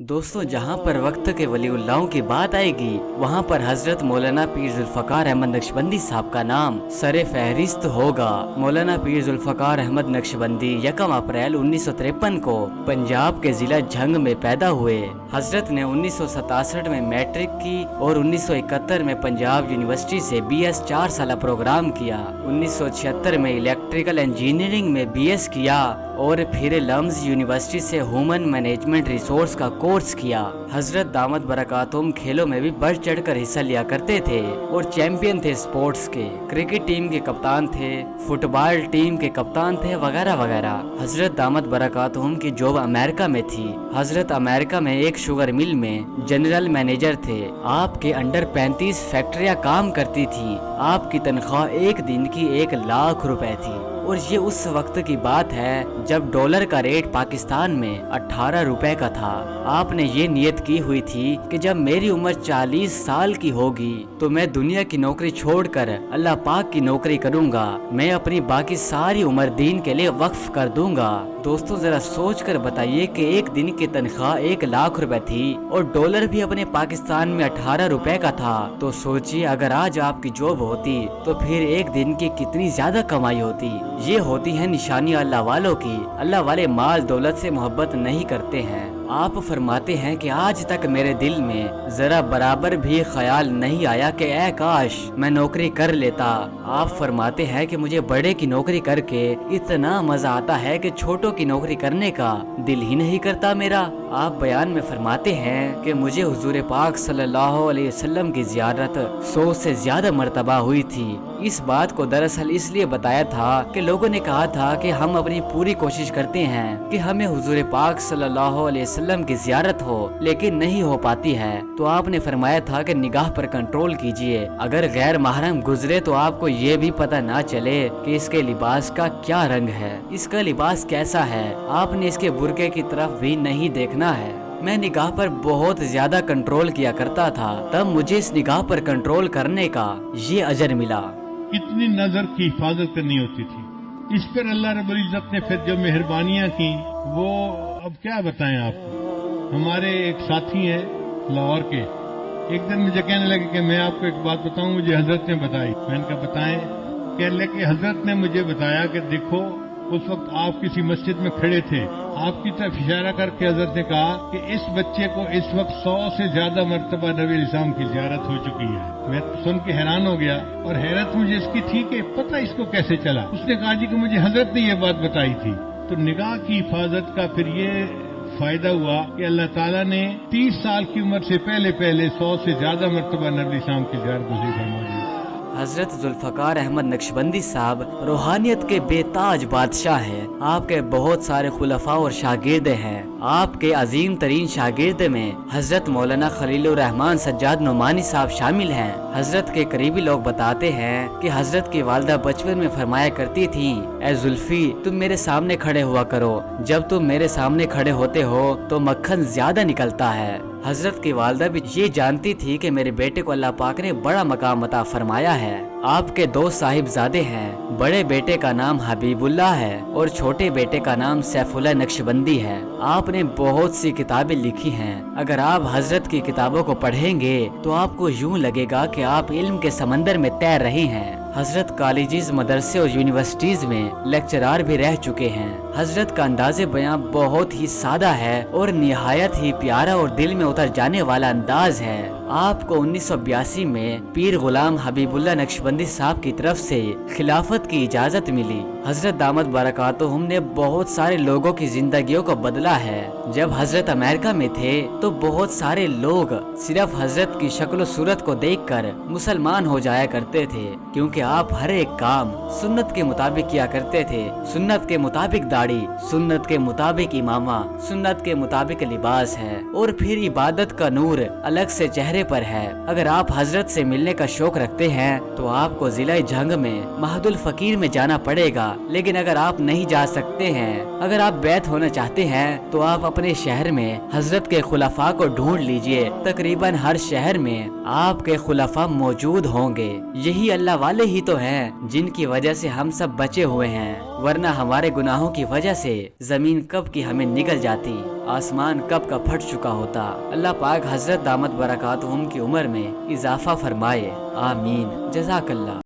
दोस्तों, जहाँ पर वक्त के वलीउल्लाहों की बात आएगी वहाँ पर हजरत मौलाना पीर जुल्फकार अहमद नक्शबंदी साहब का नाम सरे फहरिस्त होगा। मौलाना पीर जुल्फकार अहमद नक्शबंदी 1 अप्रैल 1953 को पंजाब के जिला झंग में पैदा हुए। हजरत ने 1967 में मैट्रिक की और 1971 में पंजाब यूनिवर्सिटी से BS 4 साल प्रोग्राम किया। 1976 में इलेक्ट्रिकल इंजीनियरिंग में BS किया और फिर लम्स यूनिवर्सिटी से ह्यूमन मैनेजमेंट रिसोर्स का कोर्स किया। हजरत दामद बरकातुम खेलों में भी बढ़ चढ़कर हिस्सा लिया करते थे और चैंपियन थे स्पोर्ट्स के। क्रिकेट टीम के कप्तान थे, फुटबॉल टीम के कप्तान थे, वगैरह वगैरह। हजरत दामद बरकातुम की जॉब अमेरिका में थी। हजरत अमेरिका में एक शुगर मिल में जनरल मैनेजर थे। आपके अंडर 35 फैक्ट्रियां काम करती थी। आपकी तनख्वाह एक दिन की 1 लाख रुपए थी और ये उस वक्त की बात है जब डॉलर का रेट पाकिस्तान में 18 रुपए का था। आपने ये नियत की हुई थी कि जब मेरी उम्र 40 साल की होगी तो मैं दुनिया की नौकरी छोड़कर अल्लाह पाक की नौकरी करूंगा। मैं अपनी बाकी सारी उम्र दीन के लिए वक्फ कर दूंगा। दोस्तों, जरा सोच कर बताइए कि एक दिन की तनख्वाह 1 लाख रुपए थी और डॉलर भी अपने पाकिस्तान में 18 रुपए का था। तो सोचिए अगर आज आपकी जॉब होती तो फिर एक दिन की कितनी ज्यादा कमाई होती। ये होती है निशानी अल्लाह वालों की। अल्लाह वाले माल दौलत से मोहब्बत नहीं करते हैं। आप फरमाते हैं कि आज तक मेरे दिल में जरा बराबर भी ख्याल नहीं आया कि ऐ काश मैं नौकरी कर लेता। आप फरमाते हैं कि मुझे बड़े की नौकरी करके इतना मजा आता है कि छोटों की नौकरी करने का दिल ही नहीं करता मेरा। आप बयान में फरमाते हैं कि मुझे हुजूर पाक सल्लल्लाहु अलैहि वसल्लम की जियारत 100 से ज्यादा मर्तबा हुई थी। इस बात को दरअसल इसलिए बताया था कि लोगों ने कहा था कि हम अपनी पूरी कोशिश करते हैं कि हमें हुजूर पाक सल्लल्लाहु अलैहि वसल्लम की जियारत हो, लेकिन नहीं हो पाती है। तो आपने फरमाया था कि निगाह पर कंट्रोल कीजिए। अगर गैर महरम गुजरे तो आपको ये भी पता ना चले कि इसके लिबास का क्या रंग है, इसका लिबास कैसा है। आपने इसके बुरके की तरफ भी नहीं देखना है। मैं निगाह पर बहुत ज्यादा कंट्रोल किया करता था, तब मुझे इस निगाह पर कंट्रोल करने का ये अजर मिला। कितनी नजर की हिफाजत करनी होती थी। इस पर अल्लाह रब्बुल इज्जत ने फिर जो मेहरबानियां की वो अब क्या बताएं आपको। हमारे एक साथी हैं लाहौर के, एक दिन मुझे कहने लगे कि मैं आपको एक बात बताऊं, मुझे हजरत ने बताई। मैंने कहा बताएं। कहने लगे हजरत ने मुझे बताया कि देखो उस वक्त आप किसी मस्जिद में खड़े थे, आपकी तरफ इशारा करके हजरत ने कहा कि इस बच्चे को इस वक्त 100 से ज्यादा मर्तबा नबी इस्लाम की जियारत हो चुकी है। मैं सुन के हैरान हो गया और हैरत मुझे इसकी थी कि पता इसको कैसे चला। उसने कहा जी कि मुझे हजरत ने ये बात बताई थी। तो निगाह की हिफाजत का फिर ये फायदा हुआ कि अल्लाह ताला ने 30 साल की उम्र से पहले 100 से ज्यादा मर्तबा नबी इस्लाम की जियारत नसीब फरमा। हजरत जुल्फकार अहमद नक्शबंदी साहब रूहानियत के बेताज बादशाह हैं। आपके बहुत सारे खुलफा और शागिर्द हैं। आपके अजीम तरीन शागिर्द में हजरत मौलाना खलीलुर रहमान सज्जाद नुमानी साहब शामिल हैं। हजरत के करीबी लोग बताते हैं कि हजरत की वालदा बचपन में फरमाया करती थी, ए जुल्फी तुम मेरे सामने खड़े हुआ करो, जब तुम मेरे सामने खड़े होते हो तो मक्खन ज्यादा निकलता है। हजरत की वालदा भी ये जानती थी कि मेरे बेटे को अल्लाह पाक ने बड़ा मकाम अता फरमाया है। आपके 2 साहिबजादे हैं। बड़े बेटे का नाम हबीबुल्लाह है और छोटे बेटे का नाम सैफुल्लाह नक्शबंदी है। आपने बहुत सी किताबें लिखी हैं। अगर आप हजरत की किताबों को पढ़ेंगे तो आपको यूं लगेगा कि आप इल्म के समंदर में तैर रहे हैं। हजरत कॉलेजेस, मदरसे और यूनिवर्सिटीज में लेक्चरार भी रह चुके हैं। हजरत का अंदाज़े बयां बहुत ही सादा है और निहायत ही प्यारा और दिल में उतर जाने वाला अंदाज है। आपको 1982 में पीर गुलाम हबीबुल्लाह नक्शबंदी साहब की तरफ से खिलाफत की इजाजत मिली। हजरत दामद बरकातुहुम ने बहुत सारे लोगों की जिंदगियों को बदला है। जब हजरत अमेरिका में थे तो बहुत सारे लोग सिर्फ हजरत की शक्ल सूरत को देखकर मुसलमान हो जाया करते थे, क्योंकि आप हर एक काम सुन्नत के मुताबिक किया करते थे। सुन्नत के मुताबिक दाढ़ी, सुन्नत के मुताबिक इमामा, सुन्नत के मुताबिक लिबास है और फिर इबादत का नूर अलग से चेहरे पर है। अगर आप हजरत से मिलने का शौक रखते हैं तो आपको जिला झंग में महदुल फकीर में जाना पड़ेगा। लेकिन अगर आप नहीं जा सकते हैं, अगर आप बैत होना चाहते हैं तो आप अपने शहर में हजरत के खुलाफा को ढूंढ लीजिए, तकरीबन हर शहर में आपके खुलाफा मौजूद होंगे। यही अल्लाह वाले ही तो हैं जिनकी वजह से हम सब बचे हुए हैं, वरना हमारे गुनाहों की वजह से जमीन कब की हमें निगल जाती, आसमान कब का फट चुका होता। अल्लाह पाक हजरत दामत बरकातुहुम की उम्र में इजाफा फरमाए, आमीन। जज़ाकल्लाह।